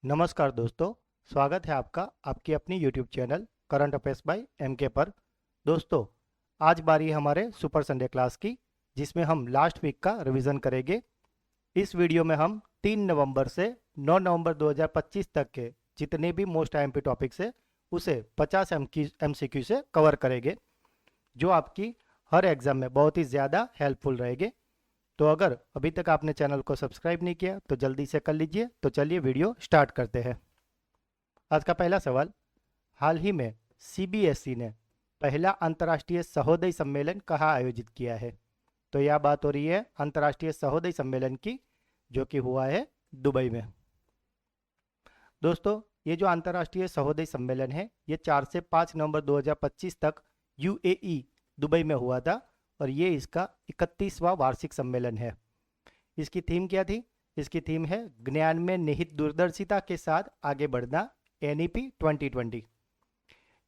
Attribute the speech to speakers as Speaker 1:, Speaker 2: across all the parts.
Speaker 1: नमस्कार दोस्तों, स्वागत है आपका आपकी अपनी YouTube channel current affairs by MK पर। दोस्तों, आज बारी है हमारे सुपर संडे क्लास की, जिसमें हम लास्ट वीक का रिवीजन करेंगे। इस वीडियो में हम 3 नवंबर से 9 नवंबर 2025 तक के जितने भी मोस्ट IMP टॉपिक्स है उसे 50 MCQ से कवर करेंगे, जो आपकी हर एग्जाम में बहुत ही ज़्यादा हेल्पफुल रहेंगे। तो अगर अभी तक आपने चैनल को सब्सक्राइब नहीं किया तो जल्दी से कर लीजिए। तो चलिए वीडियो स्टार्ट करते हैं। आज का पहला सवाल, हाल ही में CBSE ने पहला अंतर्राष्ट्रीय सहोदय सम्मेलन कहाँ आयोजित किया है? तो यह बात हो रही है अंतर्राष्ट्रीय सहोदय सम्मेलन की, जो कि हुआ है दुबई में। दोस्तों, ये जो अंतर्राष्ट्रीय सहोदय सम्मेलन है ये 4 से 5 नवंबर 2025 तक UAE दुबई में हुआ था और ये इसका 31वां वार्षिक सम्मेलन है। इसकी थीम क्या थी? इसकी थीम है ज्ञान में निहित दूरदर्शिता के साथ आगे बढ़ना, NEP 2020।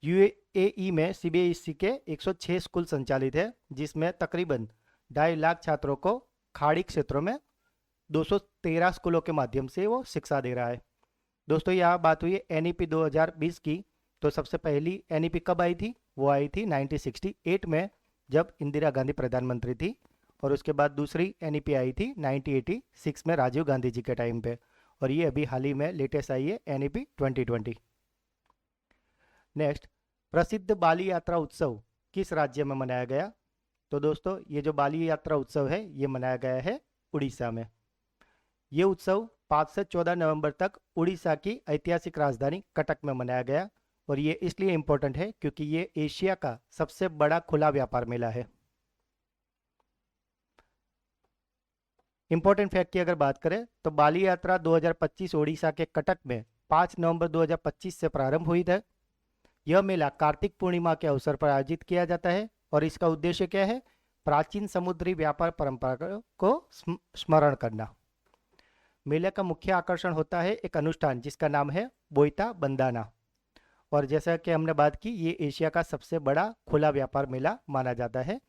Speaker 1: UAE में CBSE के 106 स्कूल संचालित है, जिसमें तकरीबन 2.5 लाख छात्रों को खाड़ी क्षेत्रों में 213 स्कूलों के माध्यम से वो शिक्षा दे रहा है। दोस्तों, यह बात हुई है NEP 2020 की। तो सबसे पहली NEP कब आई थी? वो आई थी 1968 में, जब इंदिरा गांधी प्रधानमंत्री थी। और उसके बाद दूसरी NEP आई थी 1986 में राजीव गांधी जी के टाइम पे। और ये अभी हाल ही में लेटेस्ट आई है NEP 2020। नेक्स्ट, प्रसिद्ध बाली यात्रा उत्सव किस राज्य में मनाया गया? तो दोस्तों, ये जो बाली यात्रा उत्सव है ये मनाया गया है उड़ीसा में। ये उत्सव 5 से 14 नवंबर तक उड़ीसा की ऐतिहासिक राजधानी कटक में मनाया गया। और ये इसलिए इम्पोर्टेंट है क्योंकि ये एशिया का सबसे बड़ा खुला व्यापार मेला है। इंपॉर्टेंट फैक्ट की अगर बात करें तो बाली यात्रा 2025 ओडिशा के कटक में 5 नवंबर 2025 से प्रारंभ हुई थी। यह मेला कार्तिक पूर्णिमा के अवसर पर आयोजित किया जाता है और इसका उद्देश्य क्या है? प्राचीन समुद्री व्यापार परंपरा को स्मरण करना। मेले का मुख्य आकर्षण होता है एक अनुष्ठान जिसका नाम है बोईता बंदाना। और जैसा कि हमने बात की, ये एशिया का सबसे बड़ा खुला व्यापार मेला माना जाता है।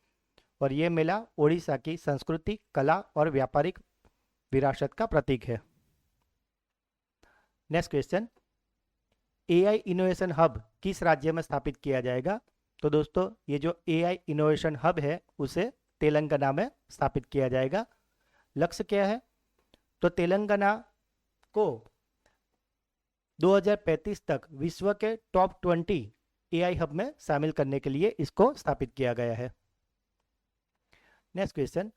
Speaker 1: और ये मेला ओडिशा की संस्कृति, कला और व्यापारिक विरासत का प्रतीक है। Next question, AI innovation hub किस राज्य में स्थापित किया जाएगा? तो दोस्तों, ये जो AI इनोवेशन हब है उसे तेलंगाना में स्थापित किया जाएगा। लक्ष्य क्या है? तो तेलंगाना को 2035 तक विश्व के टॉप 20 AI हब में शामिल करने के लिए इसको स्थापित किया गया है। नेक्स्ट क्वेश्चन,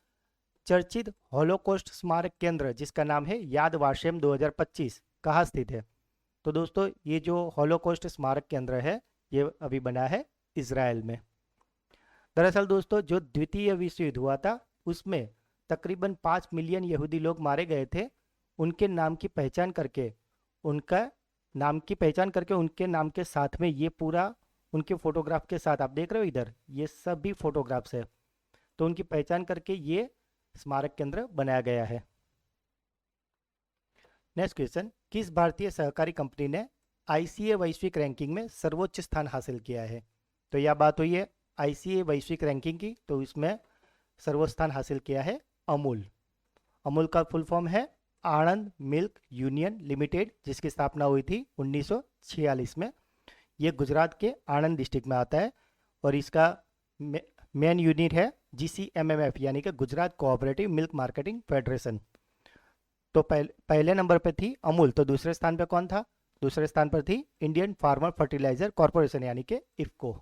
Speaker 1: चर्चित हॉलोकॉस्ट स्मारक केंद्र जिसका नाम है याद वाशेम 2025 कहाँ स्थित है? तो दोस्तों, ये जो हॉलोकॉस्ट स्मारक केंद्र है ये अभी बना है इजराइल में। दरअसल दोस्तों, जो द्वितीय विश्व युद्ध हुआ था उसमें तकरीबन 5 मिलियन यहूदी लोग मारे गए थे। उनके नाम की पहचान करके उनके नाम के साथ में ये पूरा उनके फोटोग्राफ के साथ आप देख रहे हो इधर, ये सभी फोटोग्राफ्स है। तो उनकी पहचान करके ये स्मारक केंद्र बनाया गया है। नेक्स्ट क्वेश्चन, किस भारतीय सहकारी कंपनी ने ICA वैश्विक रैंकिंग में सर्वोच्च स्थान हासिल किया है? तो यह बात हुई है ICA वैश्विक रैंकिंग की, तो इसमें सर्वोच्च स्थान हासिल किया है अमूल। अमूल का फुल फॉर्म है आनंद मिल्क यूनियन लिमिटेड, जिसकी स्थापना हुई थी 1946 में। ये गुजरात के आणंद डिस्ट्रिक्ट में आता है और इसका मेन यूनिट है GCMMF यानी कि Gujarat cooperative milk marketing federation. तो पहले नंबर पे थी अमूल, तो दूसरे स्थान पे कौन था? दूसरे स्थान पर थी इंडियन फार्मर फर्टिलाइजर कॉर्पोरेशन यानी कि IFFCO.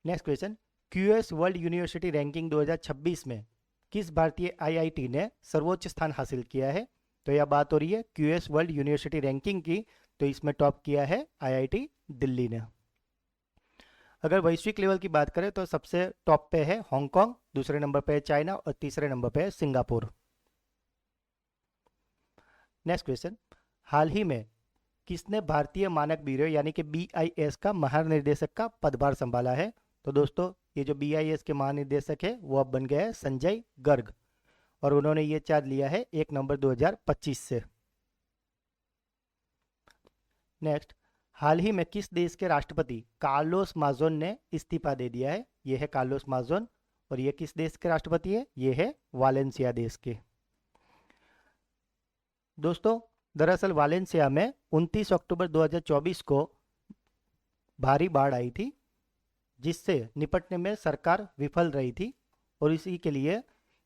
Speaker 1: Next question, QS world university ranking 2026 में किस भारतीय IIT ने सर्वोच्च स्थान हासिल किया है? तो यह बात हो रही है QS वर्ल्ड यूनिवर्सिटी रैंकिंग की, तो इसमें टॉप किया है IIT दिल्ली ने। अगर वैश्विक लेवल की बात करें तो सबसे टॉप पे है हांगकांग, दूसरे नंबर पे है चाइना और तीसरे नंबर पे है सिंगापुर। नेक्स्ट क्वेश्चन, हाल ही में किसने भारतीय मानक ब्यूरो यानी कि BIS का महानिर्देशक का पदभार संभाला है? तो दोस्तों, ये जो BIS के महानिर्देशक है वो अब बन गया है संजय गर्ग और उन्होंने ये चार्ज लिया है 1 नवंबर 2025 से। नेक्स्ट, हाल ही में किस देश के राष्ट्रपति कार्लोस माजोन ने इस्तीफा दे दिया है? ये है कार्लोस माजोन और ये किस देश के राष्ट्रपति है? ये है वालेंसिया देश के। दोस्तों, दरअसल वालेंसिया में 29 अक्टूबर 2024 को भारी बाढ़ आई थी, जिससे निपटने में सरकार विफल रही थी और इसी के लिए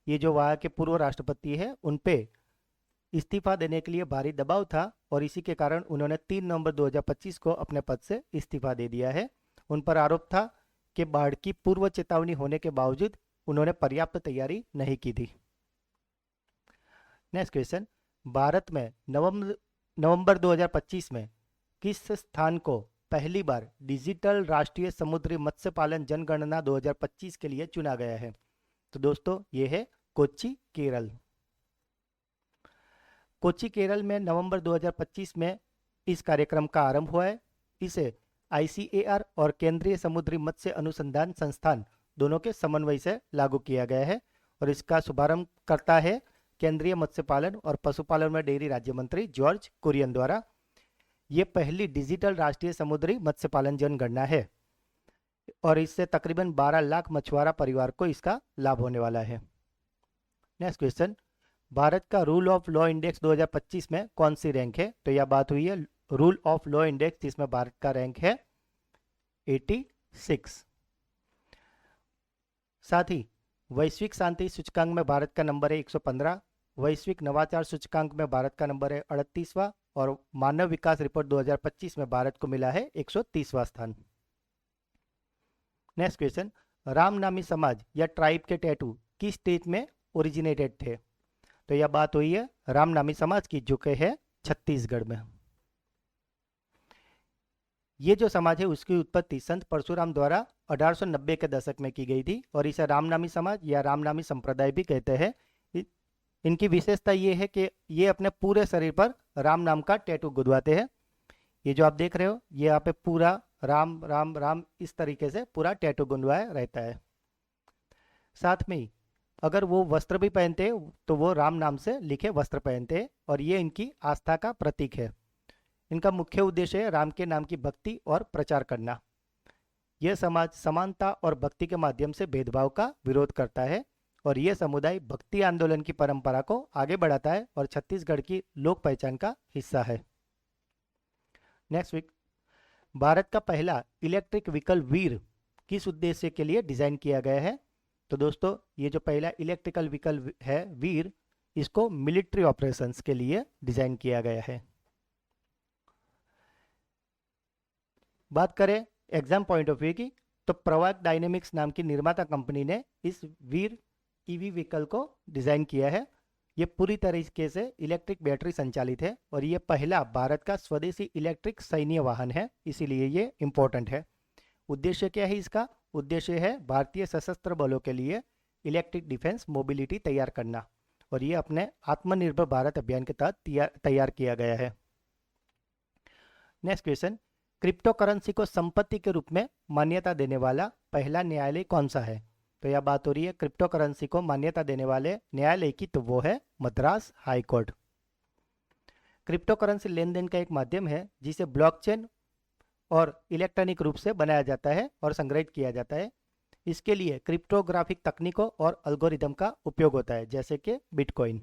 Speaker 1: ये जो वहाँ के पूर्व राष्ट्रपति है उन पे इस्तीफा देने के लिए भारी दबाव था और इसी के कारण उन्होंने 3 नवंबर 2025 को अपने पद से इस्तीफा दे दिया है। उन पर आरोप था कि बाढ़ की पूर्व चेतावनी होने के बावजूद उन्होंने पर्याप्त तैयारी नहीं की थी। नेक्स्ट क्वेश्चन, भारत में नवंबर 2025 में किस स्थान को पहली बार डिजिटल राष्ट्रीय समुद्री मत्स्य पालन जनगणना 2025 के लिए चुना गया है? तो दोस्तों ये है कोच्चि, केरल। कोच्चि, केरल में नवंबर 2025 में इस कार्यक्रम का आरंभ हुआ है। इसे ICAR और केंद्रीय समुद्री मत्स्य अनुसंधान संस्थान दोनों के समन्वय से लागू किया गया है और इसका शुभारंभ करता है केंद्रीय मत्स्य पालन और पशुपालन में डेयरी राज्य मंत्री जॉर्ज कुरियन द्वारा। ये पहली डिजिटल राष्ट्रीय समुद्री मत्स्य पालन जनगणना है और इससे तकरीबन 12 लाख मछुआरा परिवार को इसका लाभ होने वाला है। नेक्स्ट क्वेश्चन, भारत का रूल ऑफ लॉ इंडेक्स 2025 में कौन सी रैंक है? तो यह बात हुई है रूल ऑफ लॉ इंडेक्स, जिसमें भारत का रैंक है 86। साथ ही वैश्विक शांति सूचकांक में भारत का नंबर है 115, वैश्विक नवाचार सूचकांक में भारत का नंबर है 38वां और मानव विकास रिपोर्ट 2025 में भारत को मिला है 130वां स्थान। नेक्स्ट क्वेश्चन, रामनामी समाज या ट्राइब के टैटू किस स्टेट में ओरिजिनेटेड थे? तो यह बात हुई है रामनामी समाज की, जो कि है छत्तीसगढ़ में। ये जो समाज है उसकी उत्पत्ति संत परशुराम द्वारा 1890 के दशक में की गई थी और इसे रामनामी समाज या रामनामी संप्रदाय भी कहते हैं। इनकी विशेषता ये है कि ये अपने पूरे शरीर पर राम नाम का टैटू गुदवाते हैं। ये जो आप देख रहे हो, ये यहाँ पे पूरा राम राम राम इस तरीके से पूरा टैटू गुंदवाया रहता है। साथ में ही अगर वो वस्त्र भी पहनते हैं तो वो राम नाम से लिखे वस्त्र पहनते हैं और ये इनकी आस्था का प्रतीक है। इनका मुख्य उद्देश्य है राम के नाम की भक्ति और प्रचार करना। यह समाज समानता और भक्ति के माध्यम से भेदभाव का विरोध करता है और यह समुदाय भक्ति आंदोलन की परंपरा को आगे बढ़ाता है और छत्तीसगढ़ की लोक पहचान का हिस्सा है। नेक्स्ट वीक, भारत का पहला इलेक्ट्रिक व्हीकल वीर किस उद्देश्य के लिए डिजाइन किया गया है? तो दोस्तों ये जो पहला इलेक्ट्रिकल व्हीकल है वीर, इसको मिलिट्री ऑपरेशंस के लिए डिजाइन किया गया है। बात करें एग्जाम पॉइंट ऑफ व्यू की, तो प्रवाक डायनेमिक्स नाम की निर्माता कंपनी ने इस वीर ईवी व्हीकल को डिजाइन किया है। ये पूरी तरीके से इलेक्ट्रिक बैटरी संचालित है और ये पहला भारत का स्वदेशी इलेक्ट्रिक सैन्य वाहन है, इसीलिए ये इंपॉर्टेंट है। उद्देश्य क्या है इसका? उद्देश्य है भारतीय सशस्त्र बलों के लिए इलेक्ट्रिक डिफेंस मोबिलिटी तैयार करना और ये अपने आत्मनिर्भर भारत अभियान के तहत तैयार किया गया है। नेक्स्ट क्वेश्चन, क्रिप्टो करेंसी को संपत्ति के रूप में मान्यता देने वाला पहला न्यायालय कौन सा है? तो यह बात हो रही है क्रिप्टो करेंसी को मान्यता देने वाले न्यायालय की, तो वो है Madras high court. Crypto currency लेन देन का एक माध्यम है जिसे ब्लॉकचेन और इलेक्ट्रॉनिक रूप से बनाया जाता है और संग्रहित किया जाता है। इसके लिए क्रिप्टोग्राफिक तकनीकों और एल्गोरिदम का उपयोग होता है, जैसे कि बिटकॉइन।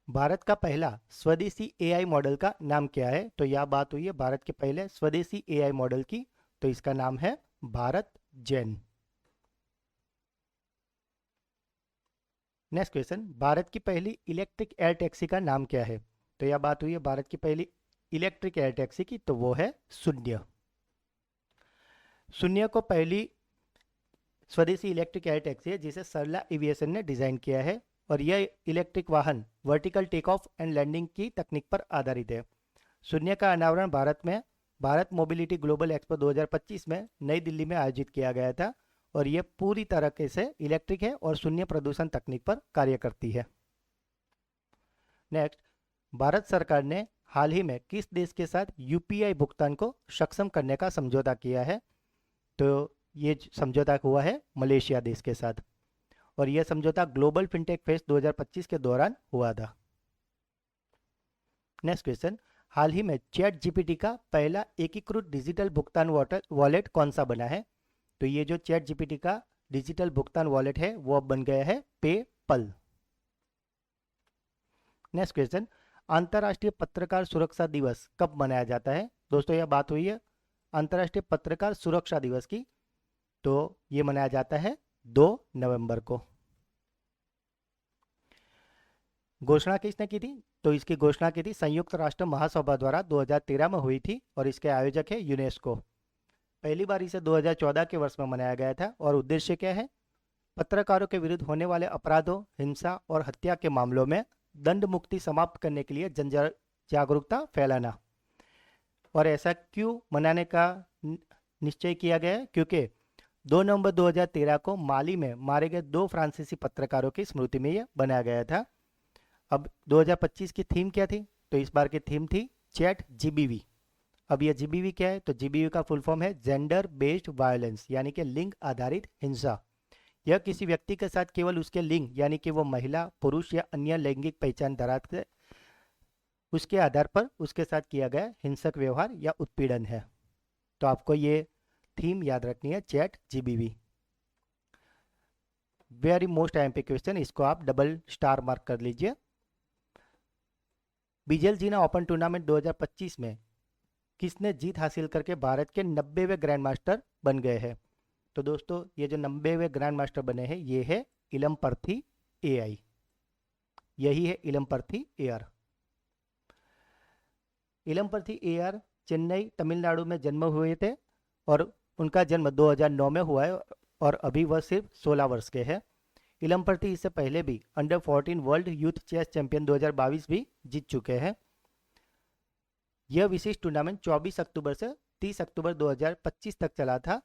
Speaker 1: भारत का पहला स्वदेशी एआई मॉडल का नाम क्या है? तो यह बात हुई है भारत के पहले स्वदेशी एआई मॉडल की, तो इसका नाम है भारत जेन। नेक्स्ट क्वेश्चन, भारत की पहली इलेक्ट्रिक एयर टैक्सी का नाम क्या है? तो यह बात हुई है भारत की पहली इलेक्ट्रिक एयर टैक्सी की, तो वो है शून्य। शून्य को पहली स्वदेशी इलेक्ट्रिक एयर टैक्सी है जिसे सरला एविएशन ने डिजाइन किया है और यह इलेक्ट्रिक वाहन vertical take off and landing की तकनीक पर आधारित है। शून्य का अनावरण भारत मोबिलिटी ग्लोबल एक्सपो 2025 में नई दिल्ली में आयोजित किया गया था और यह पूरी तरह से इलेक्ट्रिक है और शून्य प्रदूषण तकनीक पर कार्य करती है। नेक्स्ट, भारत सरकार ने हाल ही में किस देश के साथ यूपीआई भुगतान को सक्षम करने का समझौता किया है? तो ये समझौता हुआ है मलेशिया देश के साथ और यह समझौता ग्लोबल फिनटेक फेस्ट 2025 के दौरान हुआ था। नेक्स्ट क्वेश्चन, हाल ही में चैट जीपीटी का पहला एकीकृत डिजिटल भुगतान वॉलेट कौन सा बना है? तो ये जो चैट जीपीटी का डिजिटल भुगतान वॉलेट है वो अब बन गया है पेपल। नेक्स्ट क्वेश्चन, अंतर्राष्ट्रीय पत्रकार सुरक्षा दिवस कब मनाया जाता है? दोस्तों यह बात हुई है अंतर्राष्ट्रीय पत्रकार सुरक्षा दिवस की, तो ये मनाया जाता है 2 नवंबर को। घोषणा किसने की थी? तो इसकी घोषणा की थी संयुक्त राष्ट्र महासभा द्वारा 2013 में हुई थी और इसके आयोजक है यूनेस्को। पहली बार इसे 2014 के वर्ष में मनाया गया था और उद्देश्य क्या है? पत्रकारों के विरुद्ध होने वाले अपराधों, हिंसा और हत्या के मामलों में दंड मुक्ति समाप्त करने के लिए जन जागरूकता फैलाना। और ऐसा क्यों मनाने का निश्चय किया गया है? क्योंकि 2 नवंबर 2013 को माली में मारे गए 2 फ्रांसीसी पत्रकारों की स्मृति में यह बनाया गया था। अब 2025 की थीम क्या थी? तो इस बार की थीम थी चैट जीबीवी। अब यह जीबीवी क्या है? तो जीबीवी का फुल फॉर्म है जेंडर बेस्ड वायलेंस, यानी कि लिंग आधारित हिंसा। यह किसी व्यक्ति के साथ केवल उसके लिंग यानी कि वो महिला, पुरुष या अन्य लैंगिक पहचान धराते उसके आधार पर उसके साथ किया गया हिंसक व्यवहार या उत्पीड़न है। तो आपको ये थीम याद रखनी है, ChatGPT. Very most IMP question, इसको आप डबल स्टार मार्क कर लीजिए। बीजेल जीना ओपन टूर्नामेंट 2025 में किसने जीत हासिल करके भारत के 90वें ग्रैंड मास्टर बन गए हैं? तो दोस्तों ये जो 90वें ग्रैंड मास्टर बने हैं ये है इलमपर्थी एआई, यही है इलमपर्थी एआर। इलमपर्थी एआर चेन्नई तमिलनाडु में जन्म हुए थे और उनका जन्म 2009 में हुआ है और अभी वह सिर्फ 16 वर्ष के हैं। इलमपर्थी इससे पहले भी under 14 world youth chess champion 2022 भी जीत चुके हैं। यह विशिष्ट टूर्नामेंट 24 अक्टूबर से 30 अक्टूबर 2025 तक चला था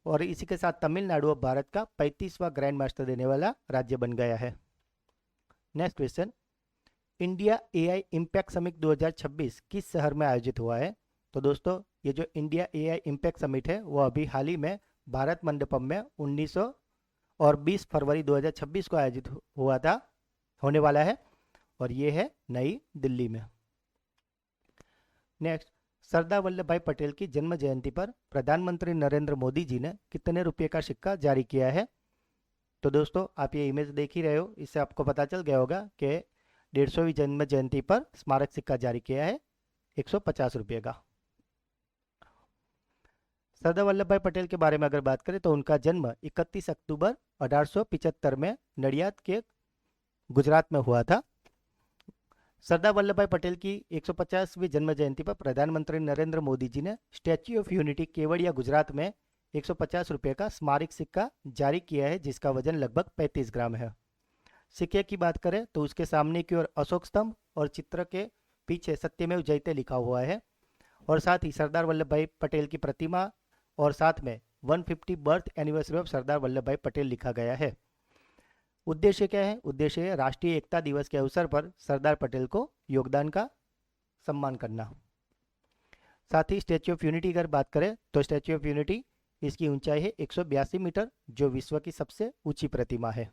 Speaker 1: और इसी के साथ तमिलनाडु अब भारत का 35वां ग्रैंड मास्टर देने वाला राज्य बन गया है। Next question, India AI impact summit 2026 किस शहर में आयोजित हुआ है? तो दोस्तों ये जो इंडिया एआई इम्पैक्ट समिट है वो अभी हाल ही में भारत मंडपम में 19 और 20 फरवरी 2026 को आयोजित हुआ था, होने वाला है और ये है नई दिल्ली में। नेक्स्ट, सरदार वल्लभ भाई पटेल की जन्म जयंती पर प्रधानमंत्री नरेंद्र मोदी जी ने कितने रुपये का सिक्का जारी किया है? तो दोस्तों आप ये इमेज देख ही रहे हो, इससे आपको पता चल गया होगा कि 150वीं जन्म जयंती पर स्मारक सिक्का जारी किया है 150 रुपये का। सरदार वल्लभ भाई पटेल के बारे में अगर बात करें तो उनका जन्म 31 अक्टूबर 1875 में नडियाद के गुजरात में हुआ था। सरदार वल्लभ भाई पटेल की 150वीं जन्म जयंती पर प्रधानमंत्री नरेंद्र मोदी जी ने statue of unity Kevadia Gujarat में 150 रुपये का स्मारक सिक्का जारी किया है जिसका वजन लगभग 35 ग्राम है। सिक्के की बात करें तो उसके सामने की ओर अशोक स्तंभ और चित्र के पीछे सत्यमेव जयते लिखा हुआ है और साथ ही सरदार वल्लभ भाई पटेल की प्रतिमा और साथ में 150 birth anniversary of Sardar Vallabh भाई पटेल लिखा गया है। उद्देश्य क्या है? उद्देश्य है राष्ट्रीय एकता दिवस के अवसर पर सरदार पटेल को योगदान का सम्मान करना। साथ ही स्टैच्यू ऑफ यूनिटी अगर बात करें तो स्टैच्यू ऑफ यूनिटी इसकी ऊंचाई है 182 मीटर जो विश्व की सबसे ऊंची प्रतिमा है।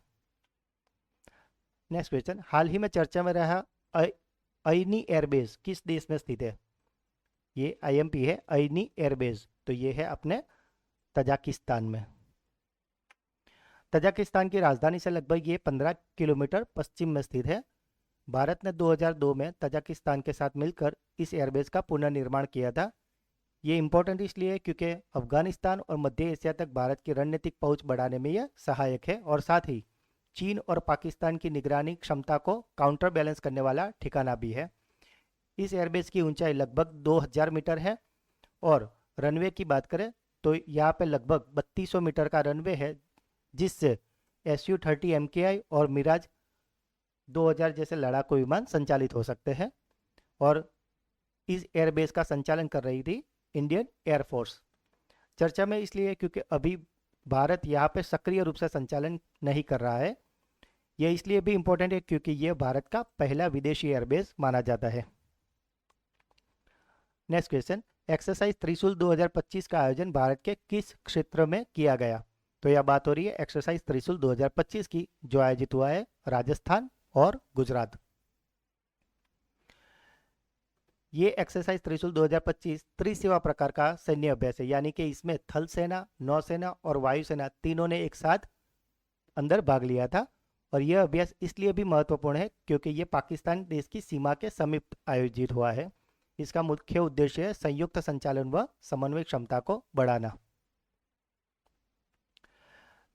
Speaker 1: नेक्स्ट क्वेश्चन, हाल ही में चर्चा में रहा अयनी एयरबेस किस देश में स्थित है? ये आईएमपी है अयनी एयरबेस, तो ये है अपने तजाकिस्तान में। तजाकिस्तान की राजधानी से लगभग ये 15 किलोमीटर पश्चिम में स्थित है। भारत ने 2002 में तजाकिस्तान के साथ मिलकर इस एयरबेस का पुनर्निर्माण किया था। ये इम्पोर्टेंट इसलिए है क्योंकि अफगानिस्तान और मध्य एशिया तक भारत की रणनीतिक पहुंच बढ़ाने में यह सहायक है और साथ ही चीन और पाकिस्तान की निगरानी क्षमता को काउंटर बैलेंस करने वाला ठिकाना भी है। इस एयरबेस की ऊंचाई लगभग 2000 मीटर है और रनवे की बात करें तो यहाँ पे लगभग 3200 मीटर का रनवे है जिससे Su-30 MKI और मिराज 2000 जैसे लड़ाकू विमान संचालित हो सकते हैं और इस एयरबेस का संचालन कर रही थी इंडियन एयरफोर्स। चर्चा में इसलिए क्योंकि अभी भारत यहाँ पे सक्रिय रूप से संचालन नहीं कर रहा है। यह इसलिए भी इम्पोर्टेंट है क्योंकि यह भारत का पहला विदेशी एयरबेस माना जाता है। नेक्स्ट क्वेश्चन, एक्सरसाइज त्रिशूल 2025 का आयोजन भारत के किस क्षेत्र में किया गया? तो यह बात हो रही है एक्सरसाइज त्रिशूल 2025 की जो आयोजित हुआ है राजस्थान और गुजरात। ये एक्सरसाइज त्रिशूल 2025 त्रिसेवा प्रकार का सैन्य अभ्यास है, यानी कि इसमें थल सेना, नौसेना और वायुसेना तीनों ने एक साथ अंदर भाग लिया था और यह अभ्यास इसलिए भी महत्वपूर्ण है क्योंकि ये पाकिस्तान देश की सीमा के समीप आयोजित हुआ है। इसका मुख्य उद्देश्य है संयुक्त संचालन व समन्वय क्षमता को बढ़ाना।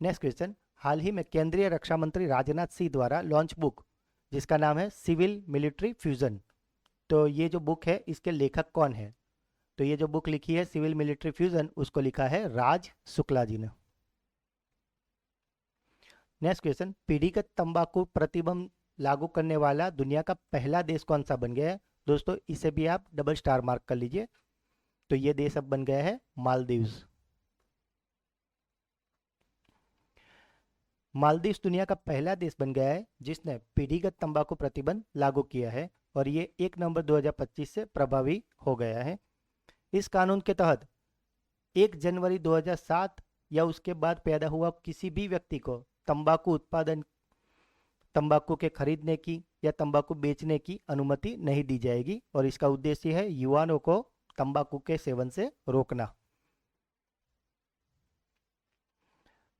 Speaker 1: नेक्स्ट क्वेश्चन, हाल ही में केंद्रीय रक्षा मंत्री राजनाथ सिंह द्वारा लॉन्च बुक जिसका नाम है सिविल मिलिट्री फ्यूजन, तो ये जो बुक है इसके लेखक कौन है? तो ये जो बुक लिखी है सिविल मिलिट्री फ्यूजन, उसको लिखा है राज शुक्ला जी ने। नेक्स्ट क्वेश्चन, पीढ़ीगत तंबाकू प्रतिबंध लागू करने वाला दुनिया का पहला देश कौन सा बन गया है? दोस्तों इसे भी आप डबल स्टार मार्क कर लीजिए। तो ये देश अब बन गया है मालदीव्स। मालदीव्स दुनिया का पहला देश बन गया है जिसने पीढ़ीगत तंबाकू प्रतिबंध लागू किया है और ये 1 नवंबर 2025 से प्रभावी हो गया है। इस कानून के तहत 1 जनवरी 2007 या उसके बाद पैदा हुआ किसी भी व्यक्ति को तंबाकू उत्पादन, तंबाकू के खरीदने की या तंबाकू बेचने की अनुमति नहीं दी जाएगी और इसका उद्देश्य है युवाओं को तंबाकू के सेवन से रोकना।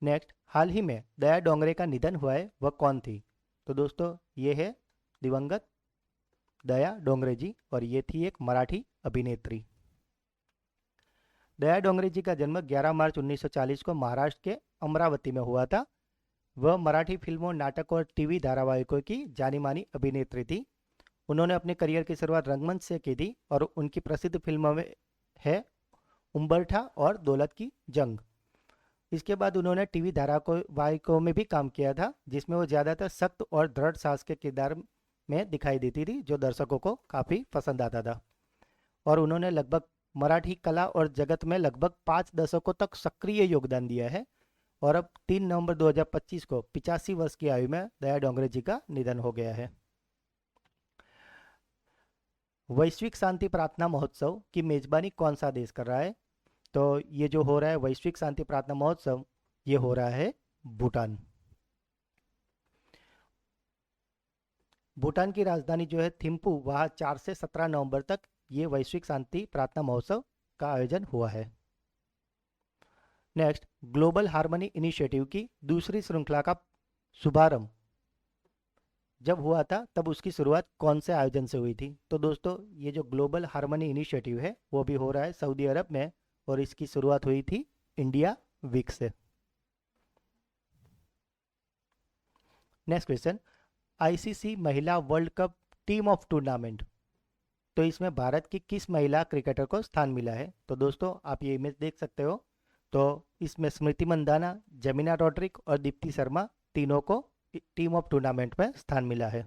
Speaker 1: नेक्स्ट, हाल ही में दया डोंगरे का निधन हुआ है, वह कौन थी? तो दोस्तों ये है दिवंगत दया डोंगरे जी और ये थी एक मराठी अभिनेत्री। दया डोंगरे जी का जन्म 11 मार्च 1940 को महाराष्ट्र के अमरावती में हुआ था। वह मराठी फिल्मों, नाटक और टीवी धारावाहिकों की जानी मानी अभिनेत्री थी। उन्होंने अपने करियर की शुरुआत रंगमंच से की थी और उनकी प्रसिद्ध फिल्मों में है उम्बरठा और दौलत की जंग। इसके बाद उन्होंने टीवी धारावाहिकों में भी काम किया था जिसमें वो ज़्यादातर सख्त और दृढ़ साहस के किरदार में दिखाई देती थी जो दर्शकों को काफ़ी पसंद आता था। और उन्होंने लगभग मराठी कला और जगत में लगभग 5 दशकों तक सक्रिय योगदान दिया है और अब 3 नवंबर 2025 को 85 वर्ष की आयु में दया डोंगरे जी का निधन हो गया है। वैश्विक शांति प्रार्थना महोत्सव की मेजबानी कौन सा देश कर रहा है? तो ये जो हो रहा है वैश्विक शांति प्रार्थना महोत्सव, ये हो रहा है भूटान। भूटान की राजधानी जो है थिम्पू, वहाँ 4 से 17 नवंबर तक ये वैश्विक शांति प्रार्थना महोत्सव का आयोजन हुआ है। नेक्स्ट, ग्लोबल हार्मनी इनिशिएटिव की दूसरी श्रृंखला का शुभारंभ जब हुआ था तब उसकी शुरुआत कौन से आयोजन से हुई थी? तो दोस्तों ये जो ग्लोबल हार्मनी इनिशिएटिव है वो भी हो रहा है सऊदी अरब में और इसकी शुरुआत हुई थी इंडिया वीक से। नेक्स्ट क्वेश्चन, आईसीसी महिला world cup team of tournament, तो इसमें भारत की किस महिला क्रिकेटर को स्थान मिला है? तो दोस्तों आप ये इमेज देख सकते हो, तो इसमें स्मृति मंदाना, जमीना रॉड्रिक और दीप्ति शर्मा तीनों को टीम ऑफ टूर्नामेंट में स्थान मिला है।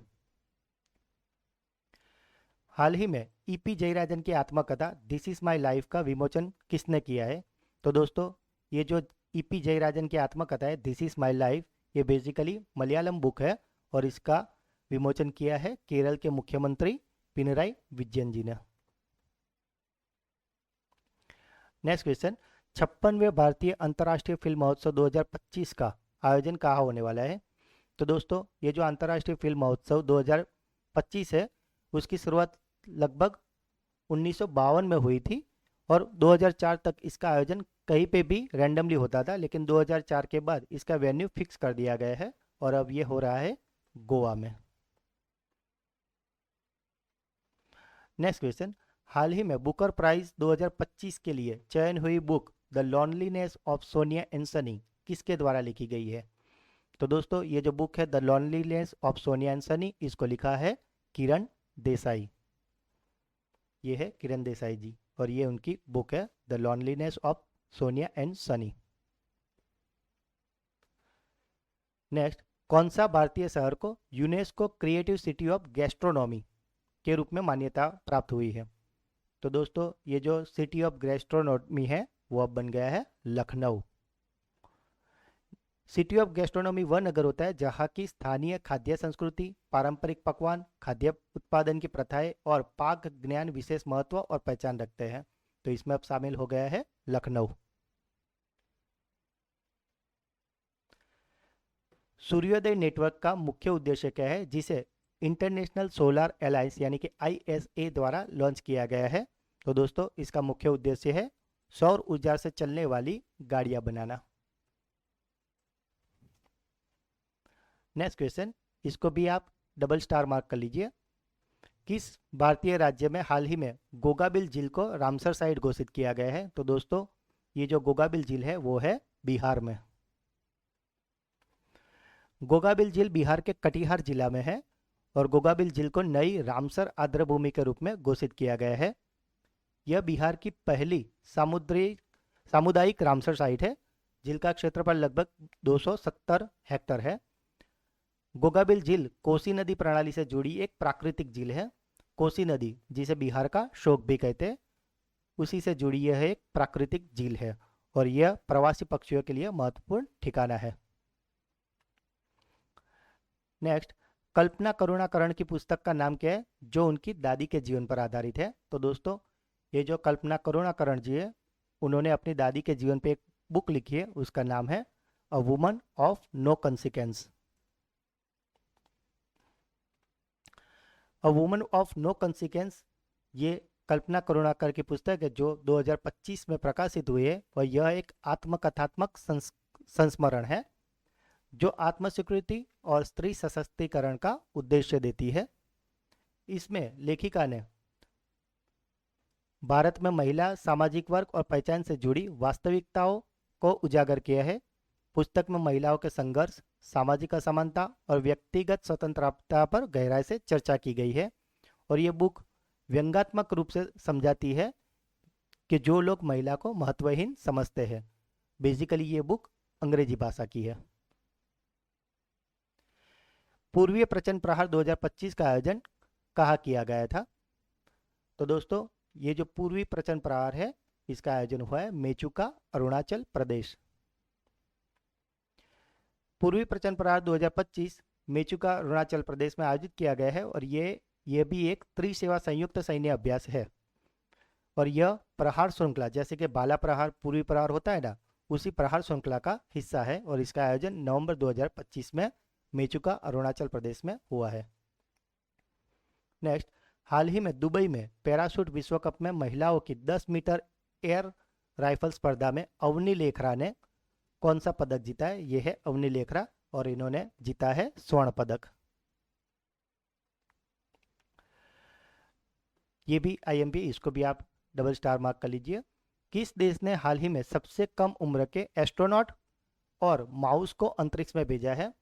Speaker 1: हाल ही में ईपी जयराजन की आत्मकथा दिस इज माय लाइफ का विमोचन किसने किया है? तो दोस्तों ये जो ईपी जयराजन की आत्मकथा है दिस इज माय लाइफ, ये बेसिकली मलयालम बुक है और इसका विमोचन किया है केरल के मुख्यमंत्री पिनराई विजयन जी ने। नेक्स्ट क्वेश्चन, 56वें भारतीय अंतर्राष्ट्रीय फिल्म महोत्सव 2025 का आयोजन कहाँ होने वाला है? तो दोस्तों ये जो अंतर्राष्ट्रीय फिल्म महोत्सव 2025 है उसकी शुरुआत लगभग 1952 में हुई थी और 2004 तक इसका आयोजन कहीं पे भी रैंडमली होता था, लेकिन 2004 के बाद इसका वेन्यू फिक्स कर दिया गया है और अब ये हो रहा है गोवा में। नेक्स्ट क्वेश्चन, हाल ही में बुकर प्राइज 2025 के लिए चयन हुई book the loneliness of Sonia and Sunny किसके द्वारा लिखी गई है? तो दोस्तों ये जो बुक है the loneliness of Sonia and Sunny, इसको लिखा है किरण देसाई। ये है किरण देसाई जी और ये उनकी बुक है the loneliness of Sonia and Sunny. Next, कौन सा भारतीय शहर को UNESCO creative city of gastronomy के रूप में मान्यता प्राप्त हुई है? तो दोस्तों ये जो सिटी ऑफ गैस्ट्रोनॉमी है वो अब बन गया है लखनऊ। सिटी ऑफ गैस्ट्रोनॉमी वह नगर होता है जहाँ की स्थानीय खाद्य संस्कृति, पारंपरिक पकवान, खाद्य उत्पादन की प्रथाएं और पाक ज्ञान विशेष महत्व और पहचान रखते हैं। तो इसमें अब शामिल हो गया है लखनऊ। सूर्योदय नेटवर्क का मुख्य उद्देश्य क्या है जिसे इंटरनेशनल सोलर अलायंस यानी कि ISA द्वारा लॉन्च किया गया है? तो दोस्तों इसका मुख्य उद्देश्य है सौर ऊर्जा से चलने वाली गाड़ियां बनाना। नेक्स्ट क्वेश्चन, इसको भी आप डबल स्टार मार्क कर लीजिए। किस भारतीय राज्य में हाल ही में गोगाबिल झील को रामसर साइट घोषित किया गया है? तो दोस्तों ये जो गोगाबिल झील है वो है बिहार में। गोगाबिल झील बिहार के कटिहार जिला में है और गोगाबिल झील को नई रामसर आर्द्रभूमि के रूप में घोषित किया गया है। यह बिहार की पहली सामुदायिक रामसर साइट है। झील का क्षेत्रफल लगभग 270 हेक्टेयर है। गोगाबिल झील कोसी नदी प्रणाली से जुड़ी एक प्राकृतिक झील है। कोसी नदी, जिसे बिहार का शोक भी कहते हैं, उसी से जुड़ी यह एक प्राकृतिक झील है और यह प्रवासी पक्षियों के लिए महत्वपूर्ण ठिकाना है। नेक्स्ट, कल्पना करुणाकरण की पुस्तक का नाम क्या है जो उनकी दादी के जीवन पर आधारित है? तो दोस्तों ये जो कल्पना करुणाकरण जी है, उन्होंने अपनी दादी के जीवन पे एक बुक लिखी है, उसका नाम है a woman of no consequence. A woman of no consequence ये कल्पना करुणाकर की पुस्तक है जो 2025 में प्रकाशित हुई है और यह एक आत्मकथात्मक संस्मरण है जो आत्मस्वीकृति और स्त्री सशक्तिकरण का उद्देश्य देती है। इसमें लेखिका ने भारत में महिला, सामाजिक वर्ग और पहचान से जुड़ी वास्तविकताओं को उजागर किया है। पुस्तक में महिलाओं के संघर्ष, सामाजिक असमानता और व्यक्तिगत स्वतंत्रता पर गहराई से चर्चा की गई है और ये बुक व्यंग्यात्मक रूप से समझाती है कि जो लोग महिला को महत्वहीन समझते हैं। बेसिकली ये बुक अंग्रेजी भाषा की है। पूर्वीय प्रचंड प्रहार 2025 का आयोजन कहाँ किया गया था? तो दोस्तों ये जो पूर्वी प्रचंड प्रहार है इसका आयोजन हुआ है मेचुका, अरुणाचल प्रदेश। पूर्वी प्रचंड प्रहार 2025 मेचुका, अरुणाचल प्रदेश में आयोजित किया गया है और ये भी एक त्रिसेवा संयुक्त सैन्य अभ्यास है और यह प्रहार श्रृंखला, जैसे कि बाला प्रहार, पूर्वी प्रहार होता है ना, उसी प्रहार श्रृंखला का हिस्सा है और इसका आयोजन नवंबर 2025 में मेचुका, अरुणाचल प्रदेश में हुआ है। नेक्स्ट, हाल ही में दुबई में पैराशूट विश्व कप में महिलाओं की 10 मीटर एयर राइफल स्पर्धा में अवनी लेखरा ने कौन सा पदक जीता है? यह है अवनी लेखरा और इन्होंने जीता है स्वर्ण पदक। ये भी आईएमपी, इसको भी आप डबल स्टार मार्क कर लीजिए। किस देश ने हाल ही में सबसे कम उम्र के एस्ट्रोनॉट और माउस को अंतरिक्ष में भेजा है?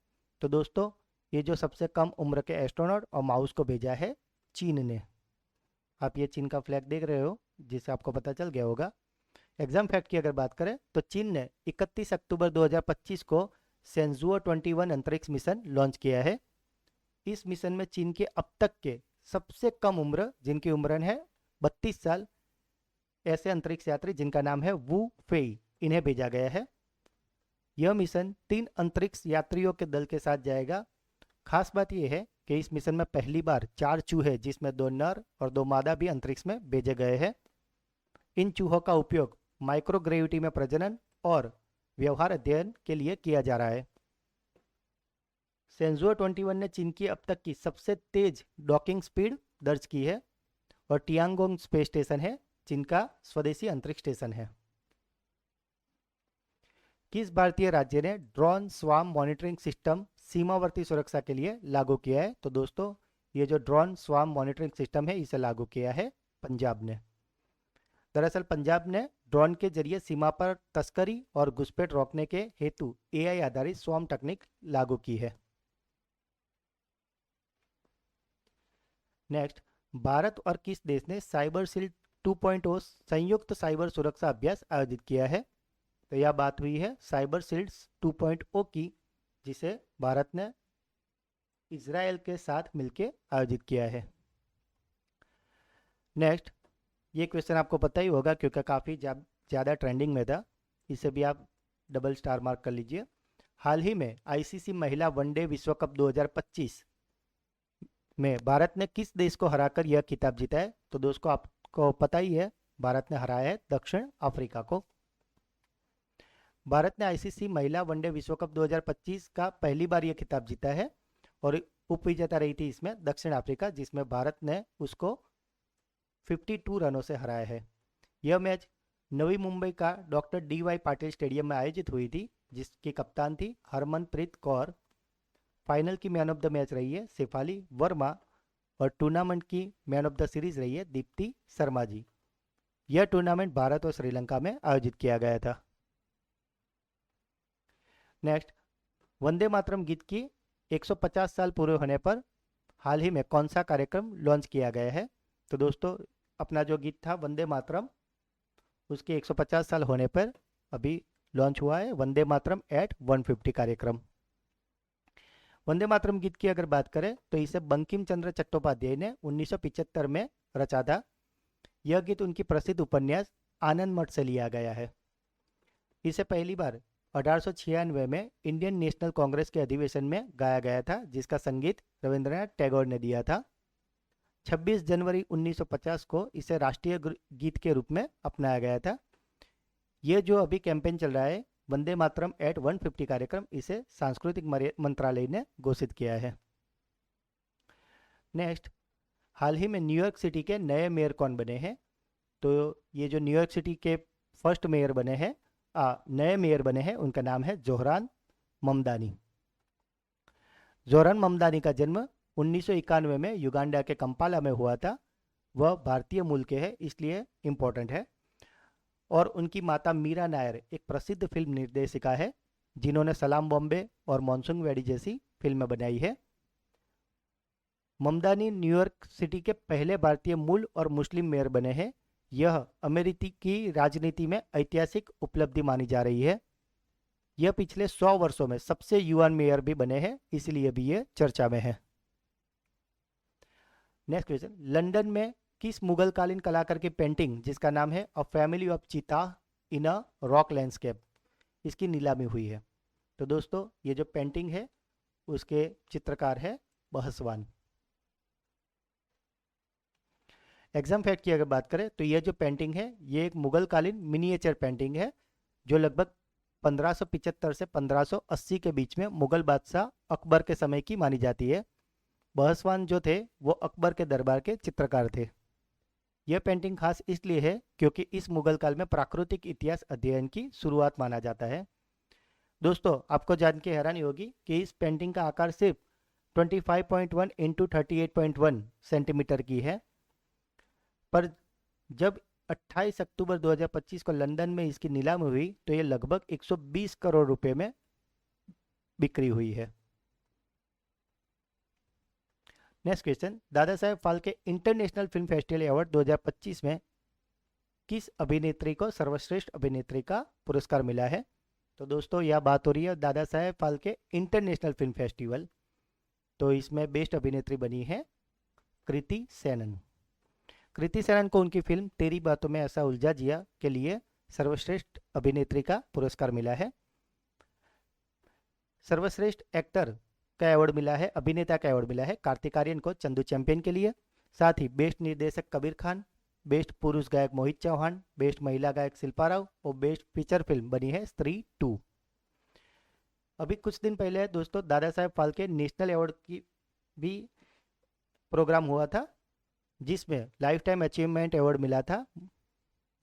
Speaker 1: तो दोस्तों ये जो सबसे कम उम्र के एस्ट्रोनॉट और माउस को भेजा है चीन ने। आप ये चीन का फ्लैग देख रहे हो जिससे आपको पता चल गया होगा। एग्जाम फैक्ट की अगर बात करें तो चीन ने 31 अक्टूबर 2025 को सेंजुओ 21 अंतरिक्ष मिशन लॉन्च किया है। इस मिशन में चीन के अब तक के सबसे कम उम्र, जिनकी उम्र है 32 साल, ऐसे अंतरिक्ष यात्री जिनका नाम है वू फेई, इन्हें भेजा गया है। यह मिशन 3 अंतरिक्ष यात्रियों के दल के साथ जाएगा। खास बात यह है कि इस मिशन में पहली बार 4 चूहे, जिसमें 2 नर और 2 मादा भी अंतरिक्ष में भेजे गए हैं। इन चूहों का उपयोग माइक्रोग्रेविटी में प्रजनन और व्यवहार अध्ययन के लिए किया जा रहा है। सेंजुओ 21 ने चीन की अब तक की सबसे तेज डॉकिंग स्पीड दर्ज की है और टियांगोंग स्पेस स्टेशन है चीन का स्वदेशी अंतरिक्ष स्टेशन है। किस भारतीय राज्य ने ड्रोन स्वाम मॉनिटरिंग सिस्टम सीमावर्ती सुरक्षा के लिए लागू किया है? तो दोस्तों ये जो ड्रोन स्वाम मॉनिटरिंग सिस्टम है इसे लागू किया है पंजाब ने। दरअसल पंजाब ने ड्रोन के जरिए सीमा पर तस्करी और घुसपैठ रोकने के हेतु एआई आधारित स्वाम तकनीक लागू की है। नेक्स्ट, भारत और किस देश ने साइबर शील्ड 2.0 संयुक्त साइबर सुरक्षा अभ्यास आयोजित किया है? तो यह बात हुई है साइबर शील्ड 2.0 की, जिसे भारत ने इजराइल के साथ मिलकर आयोजित किया है। नेक्स्ट, ये क्वेश्चन आपको पता ही होगा क्योंकि काफ़ी ज़्यादा ट्रेंडिंग में था, इसे भी आप डबल स्टार मार्क कर लीजिए। हाल ही में आईसीसी महिला वनडे विश्व कप 2025 में भारत ने किस देश को हराकर यह खिताब जीता है? तो दोस्तों आपको पता ही है, भारत ने हराया है दक्षिण अफ्रीका को। भारत ने आईसीसी महिला वनडे विश्व कप 2025 का पहली बार यह खिताब जीता है और उपविजेता रही थी इसमें दक्षिण अफ्रीका, जिसमें भारत ने उसको 52 रनों से हराया है। यह मैच नवी मुंबई का डॉक्टर DY पाटिल स्टेडियम में आयोजित हुई थी, जिसकी कप्तान थी हरमनप्रीत कौर। फाइनल की मैन ऑफ द मैच रही है शेफाली वर्मा और टूर्नामेंट की मैन ऑफ द सीरीज रही है दीप्ति शर्मा जी। यह टूर्नामेंट भारत और श्रीलंका में आयोजित किया गया था। नेक्स्ट, वंदे मातरम गीत की 150 साल पूरे होने पर हाल ही में कौन सा कार्यक्रम लॉन्च किया गया है? तो दोस्तों, अपना जो गीत था वंदे मातरम, उसके 150 साल होने पर अभी लॉन्च हुआ है वंदे मातरम एट 150 कार्यक्रम। वंदे मातरम गीत की अगर बात करें तो इसे बंकिम चंद्र चट्टोपाध्याय ने 1975 में रचा था। यह गीत उनकी प्रसिद्ध उपन्यास आनंद मठ से लिया गया है। इसे पहली बार 1896 में इंडियन नेशनल कांग्रेस के अधिवेशन में गाया गया था, जिसका संगीत रविंद्रनाथ टैगोर ने दिया था। 26 जनवरी 1950 को इसे राष्ट्रीय गीत के रूप में अपनाया गया था। यह जो अभी कैंपेन चल रहा है वंदे मातरम एट 150 कार्यक्रम, इसे सांस्कृतिक मंत्रालय ने घोषित किया है। नेक्स्ट, हाल ही में न्यूयॉर्क सिटी के नए मेयर कौन बने हैं? तो ये जो न्यूयॉर्क सिटी के फर्स्ट मेयर बने हैं, नए मेयर बने हैं, उनका नाम है जोहरान ममदानी। जोहरान ममदानी का जन्म 1991 में युगांडा के कंपाला में हुआ था। वह भारतीय मूल के हैं, इसलिए इम्पोर्टेंट है। और उनकी माता मीरा नायर एक प्रसिद्ध फिल्म निर्देशिका है, जिन्होंने सलाम बॉम्बे और मॉनसून वेडी जैसी फिल्में बनाई है। ममदानी न्यूयॉर्क सिटी के पहले भारतीय मूल और मुस्लिम मेयर बने हैं। यह अमेरिकी राजनीति में ऐतिहासिक उपलब्धि मानी जा रही है। यह पिछले 100 वर्षों में सबसे युवा मेयर भी बने हैं, इसलिए भी ये चर्चा में है। नेक्स्ट क्वेश्चन, लंदन में किस मुगलकालीन कलाकार की पेंटिंग जिसका नाम है अ फैमिली ऑफ चीता इन अ रॉक लैंडस्केप, इसकी नीलामी हुई है? तो दोस्तों, ये जो पेंटिंग है उसके चित्रकार है बहसवान। एग्जाम फैक्ट की अगर बात करें तो यह जो पेंटिंग है ये एक मुगलकालीन मिनिएचर पेंटिंग है, जो लगभग 1575 से 1580 के बीच में मुगल बादशाह अकबर के समय की मानी जाती है। बहसवान जो थे वो अकबर के दरबार के चित्रकार थे। यह पेंटिंग खास इसलिए है क्योंकि इस मुगल काल में प्राकृतिक इतिहास अध्ययन की शुरुआत माना जाता है। दोस्तों, आपको जान के हैरानी होगी कि इस पेंटिंग का आकार सिर्फ 25.1 इंटू 38.1 सेंटीमीटर की है, पर जब 28 अक्टूबर 2025 को लंदन में इसकी नीलामी हुई तो ये लगभग 120 करोड़ रुपए में बिक्री हुई है। Next question, Dadasaheb Phalke international film festival award 2025 में किस अभिनेत्री को सर्वश्रेष्ठ अभिनेत्री का पुरस्कार मिला है? तो दोस्तों, यह बात हो रही है Dada Saheb Phalke international film festival. तो इसमें बेस्ट अभिनेत्री बनी है कृति सेनन। कृति सेनन को उनकी फिल्म तेरी बातों में ऐसा उलझा जिया के लिए सर्वश्रेष्ठ अभिनेत्री का पुरस्कार मिला है। सर्वश्रेष्ठ एक्टर का अवार्ड मिला है, अभिनेता का अवार्ड मिला है कार्तिक आर्यन को चंदू चैंपियन के लिए। साथ ही बेस्ट निर्देशक कबीर खान, बेस्ट पुरुष गायक मोहित चौहान, बेस्ट महिला गायक शिल्पा राव और बेस्ट फीचर फिल्म बनी है स्त्री 2। अभी कुछ दिन पहले दोस्तों दादा साहेब फाल्के नेशनल अवार्ड की भी प्रोग्राम हुआ था, जिसमें लाइफ टाइम अचीवमेंट अवार्ड मिला था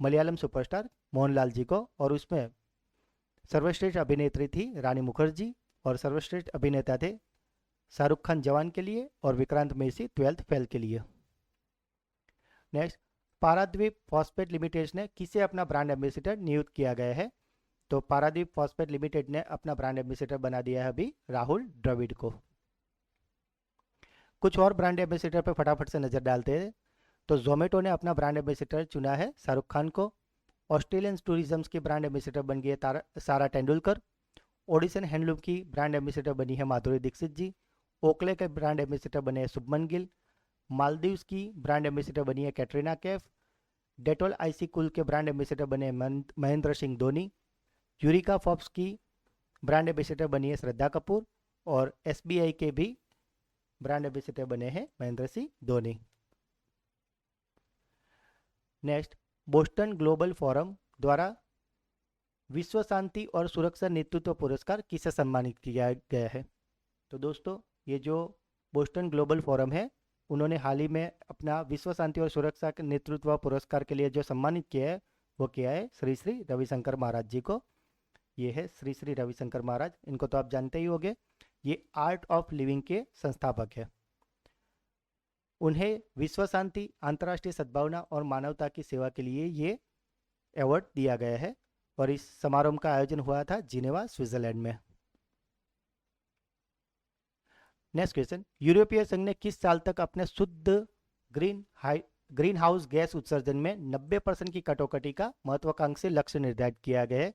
Speaker 1: मलयालम सुपरस्टार मोहनलाल जी को, और उसमें सर्वश्रेष्ठ अभिनेत्री थी रानी मुखर्जी और सर्वश्रेष्ठ अभिनेता थे शाहरुख खान जवान के लिए और विक्रांत मैसी 12th फेल के लिए। नेक्स्ट, पाराद्वीप फॉस्फेट लिमिटेड ने किसे अपना ब्रांड एम्बेसडर नियुक्त किया गया है? तो पाराद्वीप फॉस्फेट लिमिटेड ने अपना ब्रांड एम्बेसडर बना दिया है अभी राहुल द्रविड़ को। कुछ और ब्रांड एम्बेसडर पर फटाफट से नजर डालते हैं। तो जोमेटो ने अपना ब्रांड एम्बेसडर चुना है शाहरुख खान को। ऑस्ट्रेलियन टूरिज्म की ब्रांड एम्बेसडर बन गई है सारा तेंदुलकर। ओडिसन हैंडलूम की ब्रांड एम्बेसडर बनी है माधुरी दीक्षित जी। ओकले के ब्रांड एम्बेसडर बने हैं शुभमन गिल। मालदीव्स की ब्रांड एम्बेसडर बनी है Katrina Kaif. Dettol IC cool के ब्रांड एम्बेसडर बने महेंद्र सिंह धोनी। यूरिका फॉब्स की ब्रांड एम्बेसडर बनी है श्रद्धा कपूर। और एसबीआई के भी ब्रांड एम्बेसडर बने हैं Mahendra Singh Dhoni. Next, Boston global forum द्वारा विश्व शांति और सुरक्षा नेतृत्व पुरस्कार किसे सम्मानित किया गया है? तो दोस्तों, ये जो बोस्टन ग्लोबल फोरम है, उन्होंने हाल ही में अपना विश्व शांति और सुरक्षा के नेतृत्व पुरस्कार के लिए जो सम्मानित किया है वो किया है श्री श्री रविशंकर महाराज जी को। ये है श्री श्री रविशंकर महाराज, इनको तो आप जानते ही होंगे। ये आर्ट ऑफ लिविंग के संस्थापक है। उन्हें विश्व शांति, अंतर्राष्ट्रीय सद्भावना और मानवता की सेवा के लिए ये अवार्ड दिया गया है और इस समारोह का आयोजन हुआ था जिनेवा, स्विट्जरलैंड में। नेक्स्ट क्वेश्चन, यूरोपीय संघ ने किस साल तक अपने शुद्ध ग्रीन हाउस गैस उत्सर्जन में 90% की कटौती का महत्वाकांक्षी लक्ष्य निर्धारित किया गया है?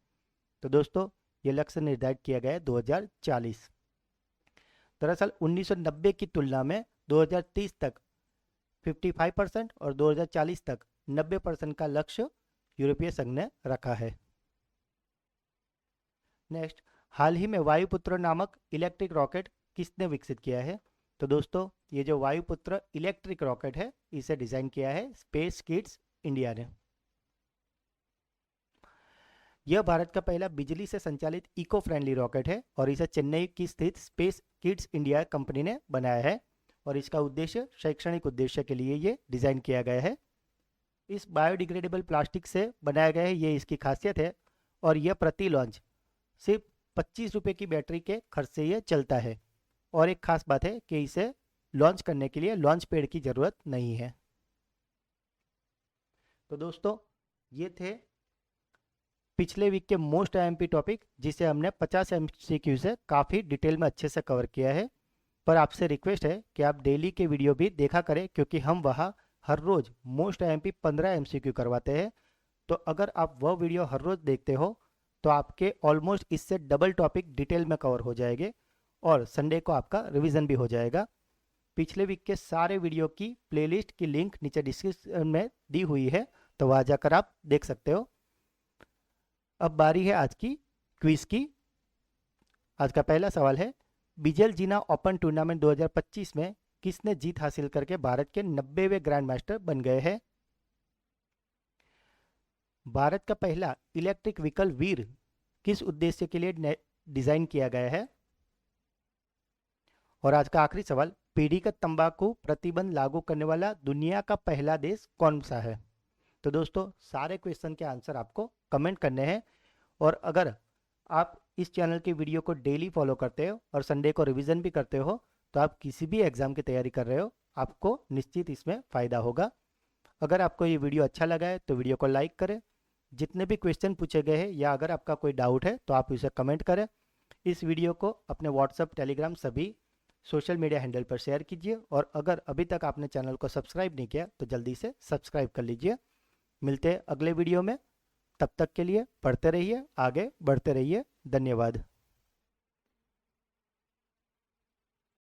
Speaker 1: तो दोस्तों ये लक्ष्य निर्धारित किया गया है 2040। दरअसल 1990 की तुलना में 2030 तक 55% और 2040 तक 90% का लक्ष्य यूरोपीय संघ ने रखा है। नेक्स्ट, हाल ही में वायुपुत्र नामक इलेक्ट्रिक रॉकेट किसने विकसित किया है? तो दोस्तों ये जो वायुपुत्र इलेक्ट्रिक रॉकेट है इसे डिजाइन किया है स्पेस किड्स इंडिया ने। यह भारत का पहला बिजली से संचालित इको फ्रेंडली रॉकेट है और इसे चेन्नई की स्थित स्पेस किड्स इंडिया कंपनी ने बनाया है और इसका उद्देश्य शैक्षणिक उद्देश्य के लिए ये डिजाइन किया गया है। इस बायोडिग्रेडेबल प्लास्टिक से बनाया गया है, ये इसकी खासियत है और यह प्रति लॉन्च सिर्फ 25 रुपये की बैटरी के खर्च से ये चलता है और एक खास बात है कि इसे लॉन्च करने के लिए लॉन्च पैड की ज़रूरत नहीं है। तो दोस्तों ये थे पिछले वीक के मोस्ट आईएमपी टॉपिक जिसे हमने 50 MCQ से काफ़ी डिटेल में अच्छे से कवर किया है। पर आपसे रिक्वेस्ट है कि आप डेली के वीडियो भी देखा करें क्योंकि हम वहाँ हर रोज़ मोस्ट आईएमपी 15 MCQ करवाते हैं। तो अगर आप वह वीडियो हर रोज़ देखते हो तो आपके ऑलमोस्ट इससे डबल टॉपिक डिटेल में कवर हो जाएंगे और संडे को आपका रिवीजन भी हो जाएगा। पिछले वीक के सारे वीडियो की प्लेलिस्ट की लिंक नीचे डिस्क्रिप्शन में दी हुई है, तो वहाँ जाकर आप देख सकते हो। अब बारी है आज की क्विज की। आज का पहला सवाल है, बिजेल जीना ओपन टूर्नामेंट 2025 में किसने जीत हासिल करके भारत के 90वें ग्रैंड मास्टर बन गए हैं? भारत का पहला इलेक्ट्रिक व्हीकल वीर किस उद्देश्य के लिए डिजाइन किया गया है? और आज का आखिरी सवाल, पीढ़ीगत तंबाकू प्रतिबंध लागू करने वाला दुनिया का पहला देश कौन सा है? तो दोस्तों सारे क्वेश्चन के आंसर आपको कमेंट करने हैं और अगर आप इस चैनल की वीडियो को डेली फॉलो करते हो और संडे को रिवीजन भी करते हो तो आप किसी भी एग्जाम की तैयारी कर रहे हो आपको निश्चित इसमें फ़ायदा होगा। अगर आपको ये वीडियो अच्छा लगा है तो वीडियो को लाइक करें, जितने भी क्वेश्चन पूछे गए हैं या अगर आपका कोई डाउट है तो आप इसे कमेंट करें। इस वीडियो को अपने व्हाट्सएप, टेलीग्राम सभी सोशल मीडिया हैंडल पर शेयर कीजिए और अगर अभी तक आपने चैनल को सब्सक्राइब नहीं किया तो जल्दी से सब्सक्राइब कर लीजिए। मिलते हैं अगले वीडियो में, तब तक के लिए पढ़ते रहिए, आगे बढ़ते रहिए। धन्यवाद।